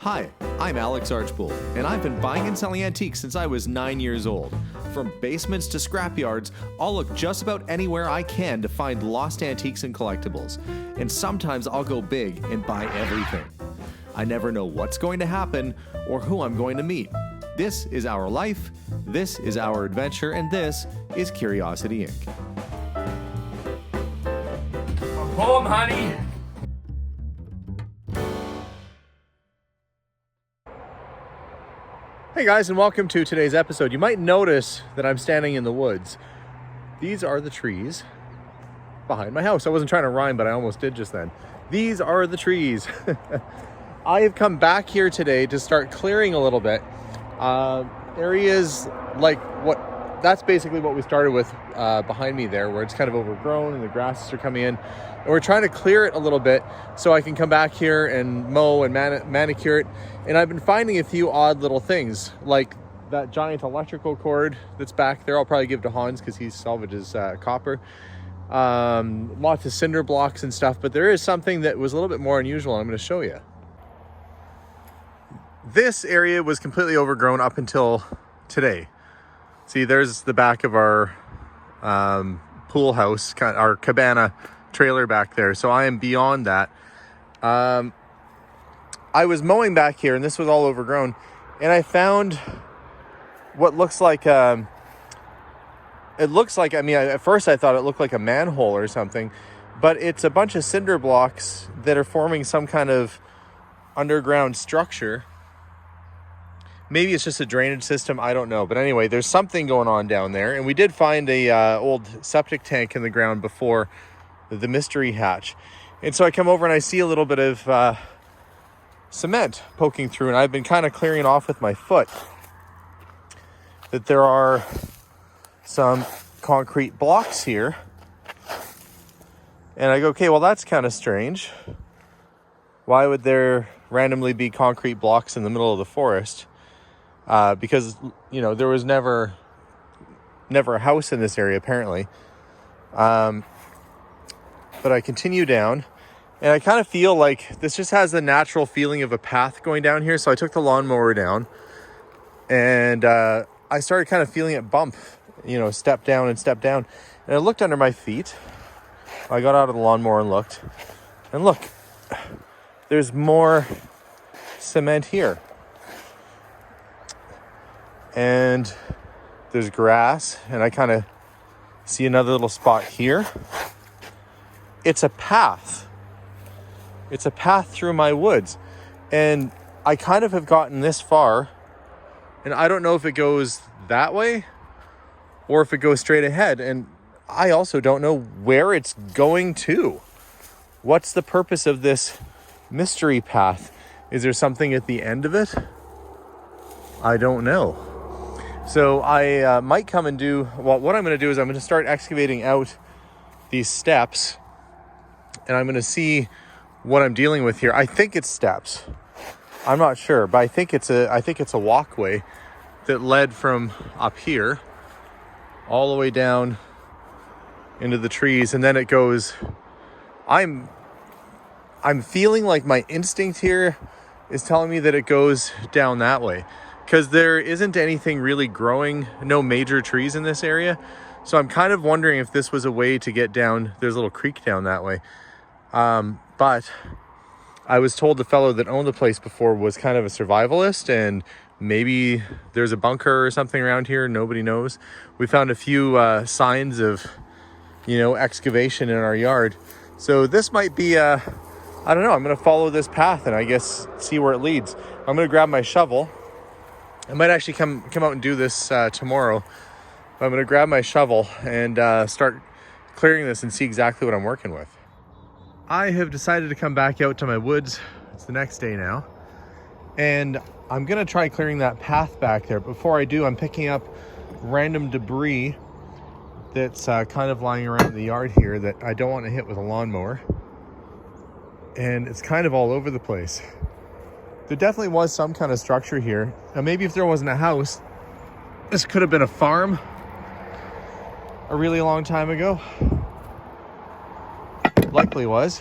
Hi, I'm Alex Archbold, and I've been buying and selling antiques since I was 9 years old. From basements to scrapyards, I'll look just about anywhere I can to find lost antiques and collectibles. And sometimes I'll go big and buy everything. I never know what's going to happen or who I'm going to meet. This is our life, this is our adventure, and this is Curiosity Inc. I'm home, honey. Hey guys, and welcome to today's episode. You might notice that I'm standing in the woods. These are the trees behind my house. I wasn't trying to rhyme, but I almost did just then. These are the trees. I have come back here today to start clearing a little bit. Areas like that's basically what we started with behind me there, where it's kind of overgrown and the grasses are coming in. And we're trying to clear it a little bit so I can come back here and mow and manicure it. And I've been finding a few odd little things, like that giant electrical cord that's back there. I'll probably give to Hans because he salvages copper. Lots of cinder blocks and stuff, but there is something that was a little bit more unusual. I'm going to show you. This area was completely overgrown up until today. See, there's the back of our pool house, our cabana trailer back there. So I am beyond that. I was mowing back here and this was all overgrown, and I found what looks like at first I thought it looked like a manhole or something, but it's a bunch of cinder blocks that are forming some kind of underground structure. Maybe it's just a drainage system, I don't know. But anyway, there's something going on down there. And we did find a old septic tank in the ground before the mystery hatch. And so I come over and I see a little bit of cement poking through. And I've been kind of clearing off with my foot that there are some concrete blocks here. And I go, okay, well, that's kind of strange. Why would there randomly be concrete blocks in the middle of the forest? Because, you know, there was never a house in this area, apparently. But I continue down, and I kind of feel like this just has the natural feeling of a path going down here. So I took the lawnmower down, and I started kind of feeling it bump, step down and step down. And I looked under my feet. I got out of the lawnmower and looked. And look, there's more cement here. And there's grass, and I kind of see another little spot here. It's a path. It's a path through my woods. And I kind of have gotten this far, and I don't know if it goes that way or if it goes straight ahead. And I also don't know where it's going to. What's the purpose of this mystery path? Is there something at the end of it? I don't know. So I might come and what I'm going to do is I'm going to start excavating out these steps, and I'm going to see what I'm dealing with here. I think it's steps. I'm not sure, but I think it's a walkway that led from up here all the way down into the trees, and then it goes. I'm feeling like my instinct here is telling me that it goes down that way, because there isn't anything really growing, no major trees in this area. So I'm kind of wondering if this was a way to get down. There's a little creek down that way. But I was told the fellow that owned the place before was kind of a survivalist, and maybe there's a bunker or something around here. Nobody knows. We found a few signs of, excavation in our yard. So this might be I don't know. I'm going to follow this path and I guess see where it leads. I'm going to grab my shovel. I might actually come out and do this tomorrow. I'm going to grab my shovel and start clearing this and see exactly what I'm working with. I have decided to come back out to my woods. It's the next day now. And I'm going to try clearing that path back there. Before I do, I'm picking up random debris that's kind of lying around the yard here that I don't want to hit with a lawnmower. And it's kind of all over the place. There definitely was some kind of structure here. Now, maybe if there wasn't a house, this could have been a farm a really long time ago. Likely was.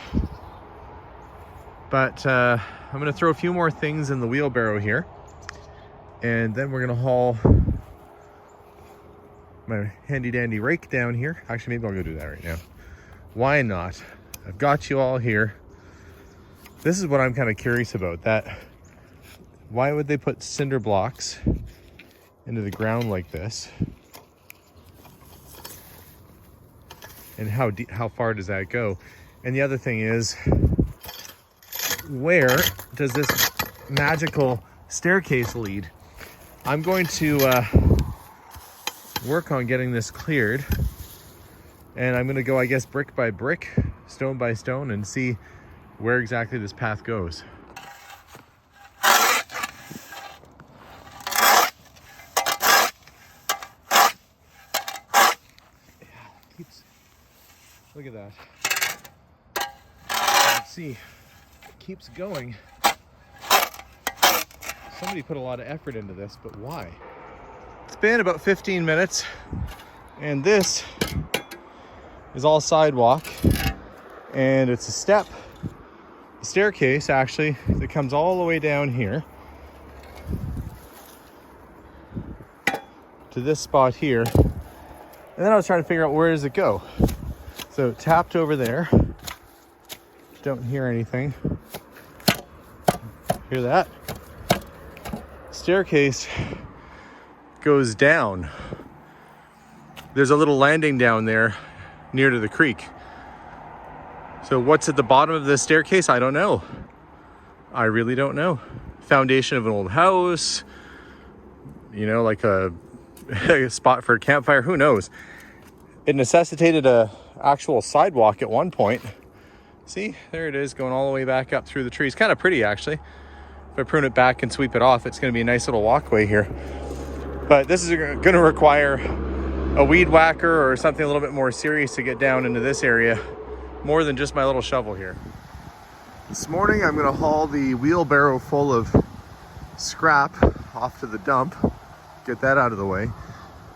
But I'm I'm gonna throw a few more things in the wheelbarrow here, and then we're gonna haul my handy dandy rake down here. Actually, maybe I'll go do that right now. Why not? I've got you all here. This is what I'm kind of curious about. Why would they put cinder blocks into the ground like this? And how far does that go? And the other thing is, where does this magical staircase lead? I'm going to work on getting this cleared, and I'm going to go, I guess, brick by brick, stone by stone, and see where exactly this path goes. Look at that. Let's see. It keeps going. Somebody put a lot of effort into this, but why? It's been about 15 minutes, and this is all sidewalk, and it's a staircase actually, that comes all the way down here to this spot here. And then I was trying to figure out, where does it go? So tapped over there. Don't hear anything. Hear that? Staircase goes down. There's a little landing down there near to the creek. So what's at the bottom of this staircase? I don't know. I really don't know. Foundation of an old house, you know, like a spot for a campfire, who knows? It necessitated a actual sidewalk at one point. See, there it is, going all the way back up through the trees. Kind of pretty, actually. If I prune it back and sweep it off, it's going to be a nice little walkway here. But this is going to require a weed whacker or something a little bit more serious to get down into this area, more than just my little shovel here. This morning I'm going to haul the wheelbarrow full of scrap off to the dump, get that out of the way,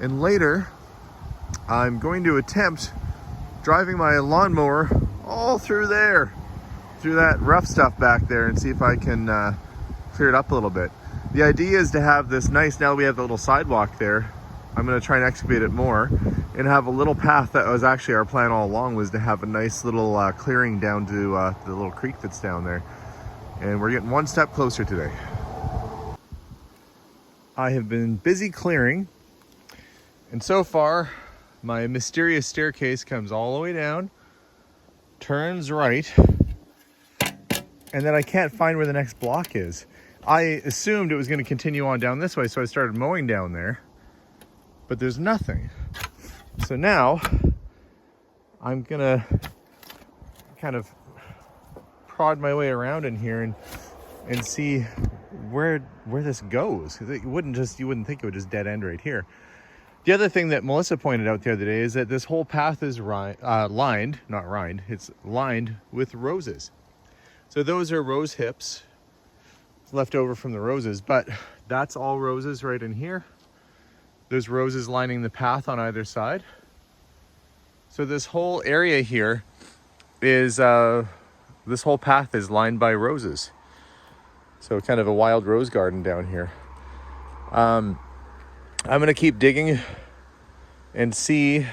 and later I'm going to attempt driving my lawnmower all through there, through that rough stuff back there, and see if I can clear it up a little bit. The idea is to have this nice, now that we have the little sidewalk there, I'm going to try and excavate it more and have a little path. That was actually our plan all along, was to have a nice little clearing down to the little creek that's down there. And we're getting one step closer today. I have been busy clearing, and so far my mysterious staircase comes all the way down, turns right, and then I can't find where the next block is. I assumed it was going to continue on down this way, so I started mowing down there, but there's nothing. So now I'm gonna kind of prod my way around in here and see where this goes. You wouldn't think it would just dead end right here. The other thing that Melissa pointed out the other day is that this whole path is lined with roses. So those are rose hips left over from the roses, but that's all roses right in here. There's roses lining the path on either side. So this whole area here is, this whole path is lined by roses. So kind of a wild rose garden down here. I'm gonna keep digging and see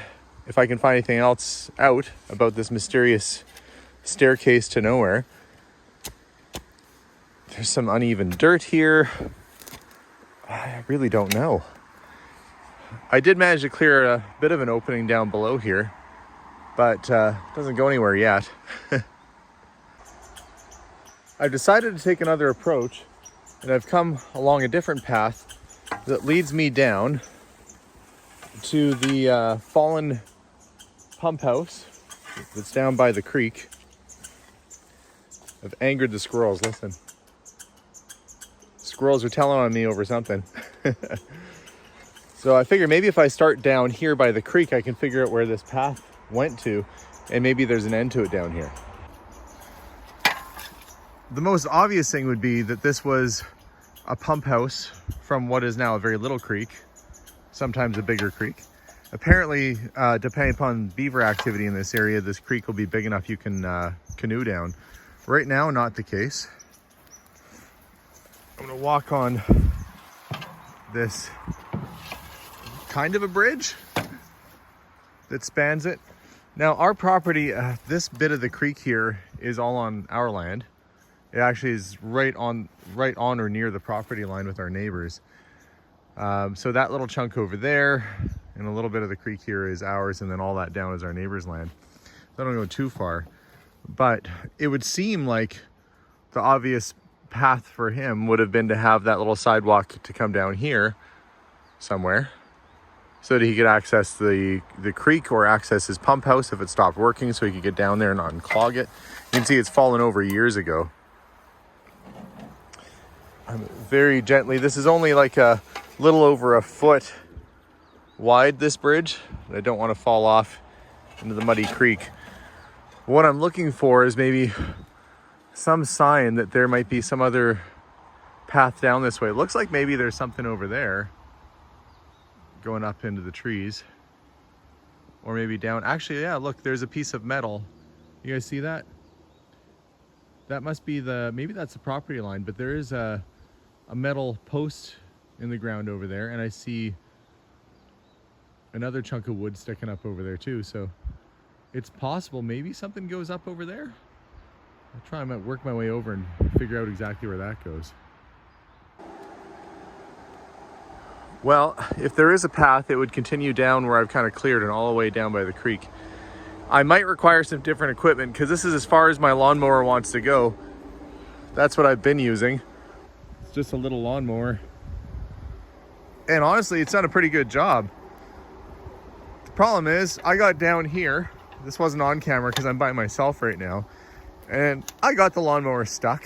if I can find anything else out about this mysterious staircase to nowhere. There's some uneven dirt here. I really don't know. I did manage to clear a bit of an opening down below here, but it doesn't go anywhere yet. I've decided to take another approach, and I've come along a different path that leads me down to the fallen pump house that's down by the creek. I've angered the squirrels. Listen. Squirrels are telling on me over something. So I figure maybe if I start down here by the creek, I can figure out where this path went to, and maybe there's an end to it down here. The most obvious thing would be that this was a pump house from what is now a very little creek, sometimes a bigger creek. Apparently, depending upon beaver activity in this area, this creek will be big enough you can canoe down. Right now, not the case. I'm gonna walk on this kind of a bridge that spans it. Now our property, this bit of the creek here is all on our land. It actually is right on or near the property line with our neighbors. So that little chunk over there and a little bit of the creek here is ours, and then all that down is our neighbor's land. So I don't go too far, but it would seem like the obvious path for him would have been to have that little sidewalk to come down here somewhere so that he could access the creek or access his pump house if it stopped working, so he could get down there and not unclog it. You can see it's fallen over years ago. I'm very gently, this is only like a little over a foot wide, this bridge. I don't want to fall off into the muddy creek. What I'm looking for is maybe some sign that there might be some other path down this way. It looks like maybe there's something over there going up into the trees, or maybe down. Actually, yeah, look, there's a piece of metal. You guys see that? That must be maybe that's the property line, but there is a metal post in the ground over there, and I see another chunk of wood sticking up over there too. So it's possible maybe something goes up over there. I'll try and work my way over and figure out exactly where that goes. Well, if there is a path, it would continue down where I've kind of cleared and all the way down by the creek. I might require some different equipment because this is as far as my lawnmower wants to go. That's what I've been using. It's just a little lawnmower. And honestly, it's done a pretty good job. The problem is, I got down here. This wasn't on camera because I'm by myself right now. And I got the lawnmower stuck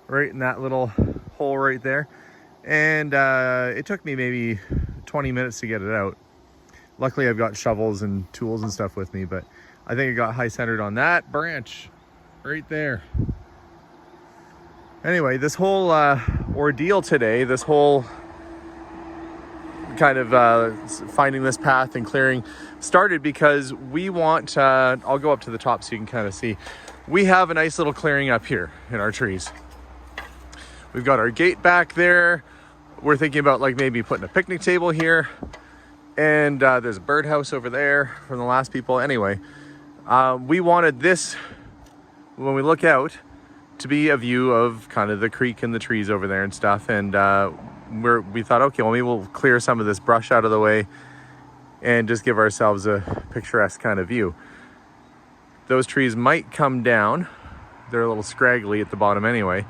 right in that little hole right there. And it took me maybe 20 minutes to get it out. Luckily, I've got shovels and tools and stuff with me, but I think it got high centered on that branch right there. Anyway, this whole ordeal today, this whole kind of finding this path and clearing started because we want, I'll go up to the top so you can kind of see. We have a nice little clearing up here in our trees. We've got our gate back there. We're thinking about like maybe putting a picnic table here. And there's a birdhouse over there from the last people. Anyway, we wanted this, when we look out, to be a view of kind of the creek and the trees over there and stuff. And we thought, okay, well, maybe we'll clear some of this brush out of the way and just give ourselves a picturesque kind of view. Those trees might come down. They're a little scraggly at the bottom anyway.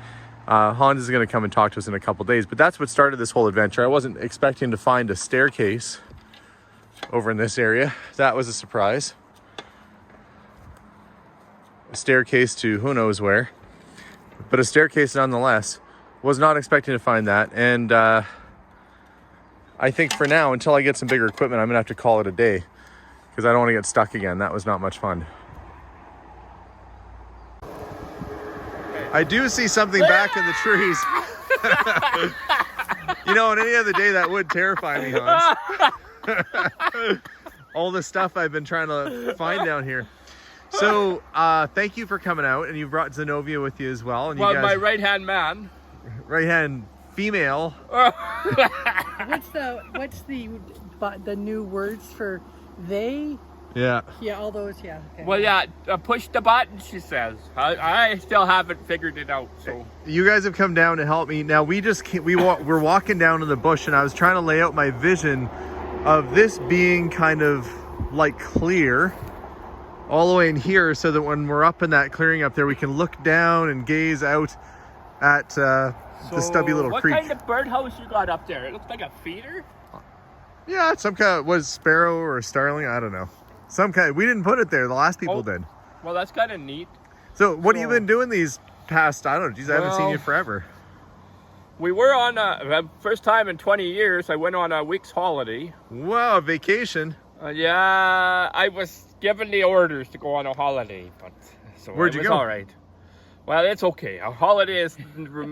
Hans is going to come and talk to us in a couple days, but that's what started this whole adventure. I wasn't expecting to find a staircase over in this area. That was a surprise. A staircase to who knows where, but a staircase nonetheless. Was not expecting to find that, and I think for now, until I get some bigger equipment, I'm gonna have to call it a day because I don't want to get stuck again. That was not much fun. I do see something back in the trees. You know, on any other day that would terrify me, Hans. All the stuff I've been trying to find down here. So thank you for coming out, and you brought Zenobia with you as well. And Well, you guys, my right-hand man. right-hand female. What's the new words for they? Yeah. Yeah, all those. Yeah. Okay. Well, yeah, push the button, she says. I still haven't figured it out, so. You guys have come down to help me. Now we're walking down in the bush, and I was trying to lay out my vision of this being kind of like clear all the way in here, so that when we're up in that clearing up there, we can look down and gaze out at the stubby little creek. What kind of birdhouse you got up there? It looks like a feeder? Yeah, some kind of, was sparrow or a starling? I don't know. Some kind. We didn't put it there. The last people did. Well, that's kind of neat. So what have you been doing these past, I don't know, geez, I haven't seen you forever. We were on first time in 20 years, I went on a week's holiday. Wow, vacation. Yeah, I was given the orders to go on a holiday, but so Where'd you go? All right. Well, it's okay. A holiday is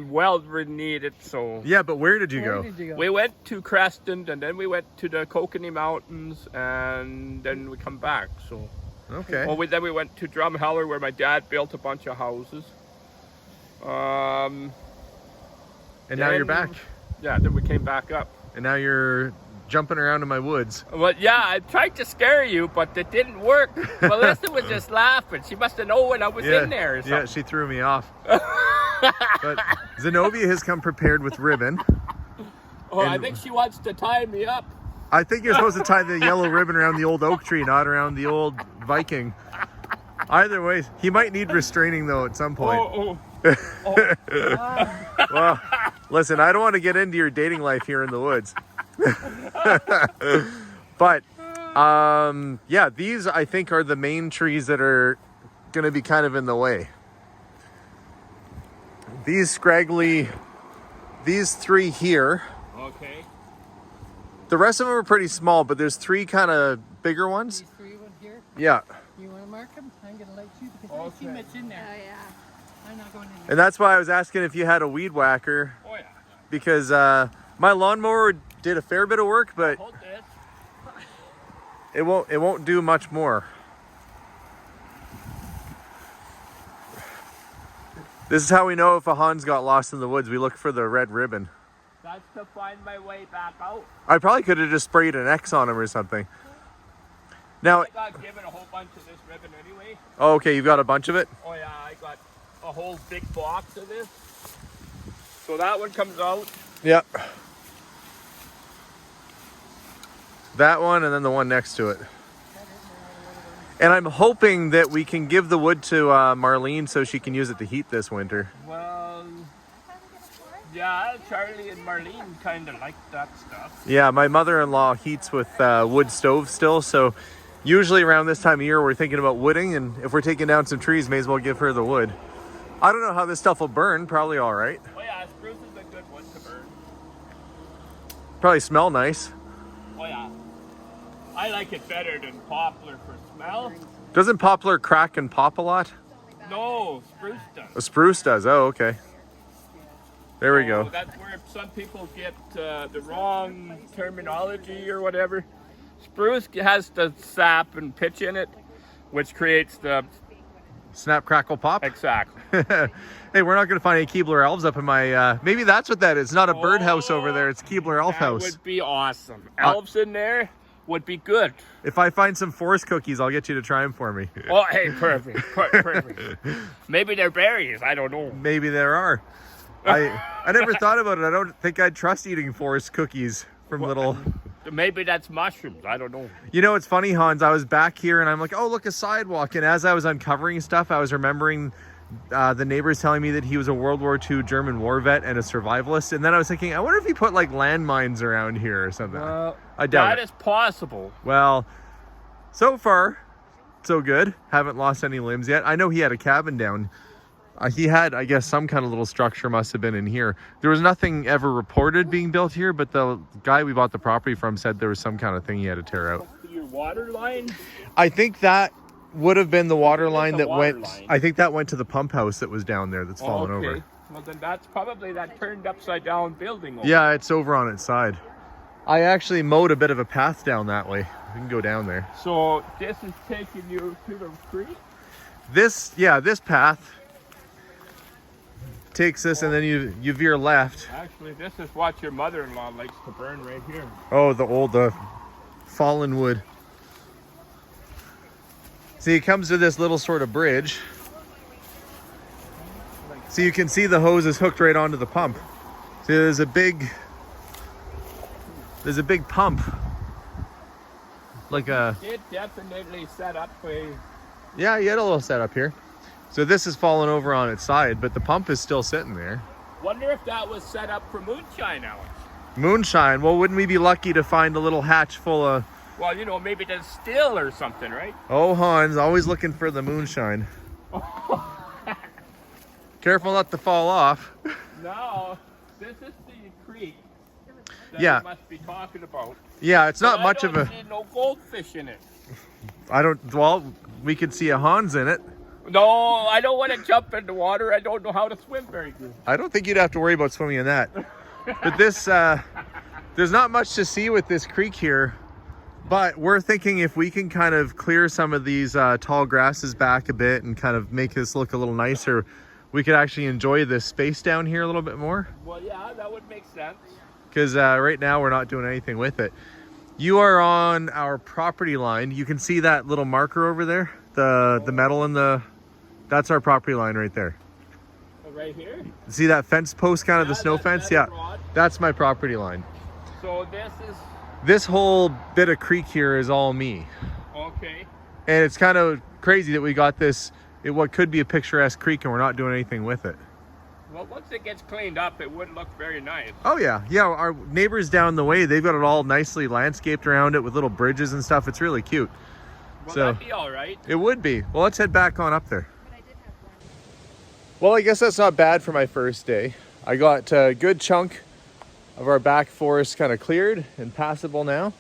well needed, so. Yeah, but where did you Where go? did you go? We went to Creston, and then we went to the Kokanee Mountains, and then we come back. So. Okay. Well, then we went to Drumheller, where my dad built a bunch of houses. And now you're back. Yeah, then we came back up. And now you're jumping around in my woods. Well, yeah, I tried to scare you, but it didn't work. Melissa was just laughing. She must have known when I was in there or something. Yeah, she threw me off. But Zenobia has come prepared with ribbon. Oh, I think she wants to tie me up. I think you're supposed to tie the yellow ribbon around the old oak tree, not around the old Viking. Either way, he might need restraining though at some point. Well, listen, I don't want to get into your dating life here in the woods. But yeah, these I think are the main trees that are going to be kind of in the way. These scraggly, these 3 here. Okay. The rest of them are pretty small, but there's 3 kind of bigger ones. These 3 ones here. Yeah. You want to mark them? I'm going to let you because I don't see much in there. Oh, yeah. I'm not going in there. And that's why I was asking if you had a weed whacker. Oh, yeah. Because my lawnmower did a fair bit of work, but Hold this. it won't do much more. This is how we know if a Hans got lost in the woods. We look for the red ribbon. That's to find my way back out. I probably could have just sprayed an X on him or something. Now, I got given a whole bunch of this ribbon anyway. oh, okay, you've got a bunch of it? Oh yeah, I got a whole big box of this. So that one comes out. Yep. That one and then the one next to it. And I'm hoping that we can give the wood to Marlene so she can use it to heat this winter. Well, yeah, Charlie and Marlene kind of like that stuff. Yeah, my mother-in-law heats with wood stove still, so usually around this time of year we're thinking about wooding, and if we're taking down some trees, may as well give her the wood. I don't know how this stuff will burn, probably all right. Oh yeah, spruce is a good one to burn. Probably smell nice. Oh yeah. I like it better than poplar for smell. Doesn't poplar crack and pop a lot? No, spruce does. A spruce does, oh okay. There we go. That's where some people get the wrong terminology or whatever. Spruce has the sap and pitch in it, which creates the... Snap, crackle, pop? Exactly. Hey, we're not going to find any Keebler elves up in my... maybe that's what that is. It's not a birdhouse over there. It's Keebler elf house. That would be awesome. Elves in there would be good. If I find some forest cookies, I'll get you to try them for me. Oh, hey, perfect. Perfect. Maybe they're berries. I don't know. Maybe there are. I never thought about it. I don't think I'd trust eating forest cookies from little... Maybe that's mushrooms. I don't know. You know, it's funny, Hans. I was back here and I'm like, oh, look, a sidewalk. And as I was uncovering stuff, I was remembering the neighbors telling me that he was a World War II German war vet and a survivalist. And then I was thinking, I wonder if he put like landmines around here or something. I doubt it. That is possible. Well, so far, so good. Haven't lost any limbs yet. I know he had a cabin down. He had, I guess, some kind of little structure must have been in here. There was nothing ever reported being built here, but the guy we bought the property from said there was some kind of thing he had to tear out. Your water line? I think that would have been the water line that water went... line. I think that went to the pump house that was down there that's fallen over. Well, then that's probably that turned upside down building. Yeah, it's over on its side. I actually mowed a bit of a path down that way. We can go down there. So this is taking you to the creek? This path takes us and then you veer left. Actually, this is what your mother-in-law likes to burn right here. Oh, the fallen wood. See, it comes to this little sort of bridge. So you can see the hose is hooked right onto the pump. See, there's a big pump. Like a... It definitely set up a... Yeah, you had a little setup here. So this is fallen over on its side, but the pump is still sitting there. Wonder if that was set up for moonshine, Alex. Moonshine? Well, wouldn't we be lucky to find a little hatch full of... Well, you know, maybe there's still or something, right? Oh, Hans, always looking for the moonshine. Careful not to fall off. No, this is the creek that Yeah. you must be talking about. Yeah, it's not But much I of a... don't see no goldfish in it. Well, we could see a Hans in it. No, I don't want to jump in the water. I don't know how to swim very good. I don't think you'd have to worry about swimming in that. But this, there's not much to see with this creek here. But we're thinking if we can kind of clear some of these tall grasses back a bit and kind of make this look a little nicer, we could actually enjoy this space down here a little bit more. Well, yeah, that would make sense. Because right now we're not doing anything with it. You are on our property line. You can see that little marker over there, the metal in the, that's our property line right there. Oh, right here? See that fence post, kind of the snow fence? Yeah, that's my property line. So this is... This whole bit of creek here is all me. Okay. And it's kind of crazy that we got this, what could be a picturesque creek, and we're not doing anything with it. Well, once it gets cleaned up, it would look very nice. Oh yeah, yeah. Our neighbors down the way, they've got it all nicely landscaped around it with little bridges and stuff. It's really cute. Well, so that'd be all right. It would be. Well, let's head back on up there. Well, I guess that's not bad for my first day. I got a good chunk of our back forest kind of cleared and passable now.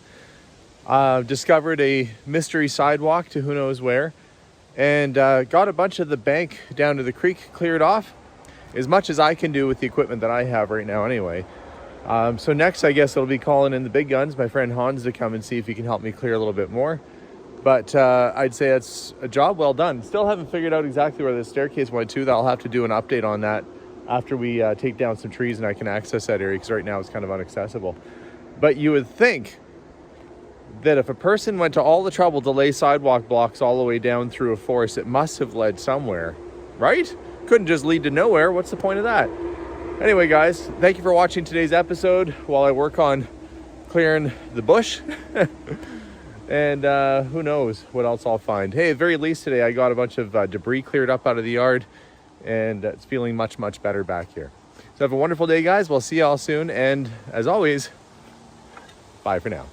Discovered a mystery sidewalk to who knows where, and got a bunch of the bank down to the creek cleared off, as much as I can do with the equipment that I have right now anyway. So next, I guess it'll be calling in the big guns, my friend Hans, to come and see if he can help me clear a little bit more. But I'd say it's a job well done. Still haven't figured out exactly where the staircase went to. I'll have to do an update on that after we take down some trees and I can access that area, because right now it's kind of inaccessible. But you would think that if a person went to all the trouble to lay sidewalk blocks all the way down through a forest, it must have led somewhere, right? Couldn't just lead to nowhere. What's the point of that? Anyway, guys, thank you for watching today's episode while I work on clearing the bush. And who knows what else I'll find. Hey, at the very least today, I got a bunch of debris cleared up out of the yard, and it's feeling much, much better back here. So have a wonderful day, guys. We'll see y'all soon. And as always, bye for now.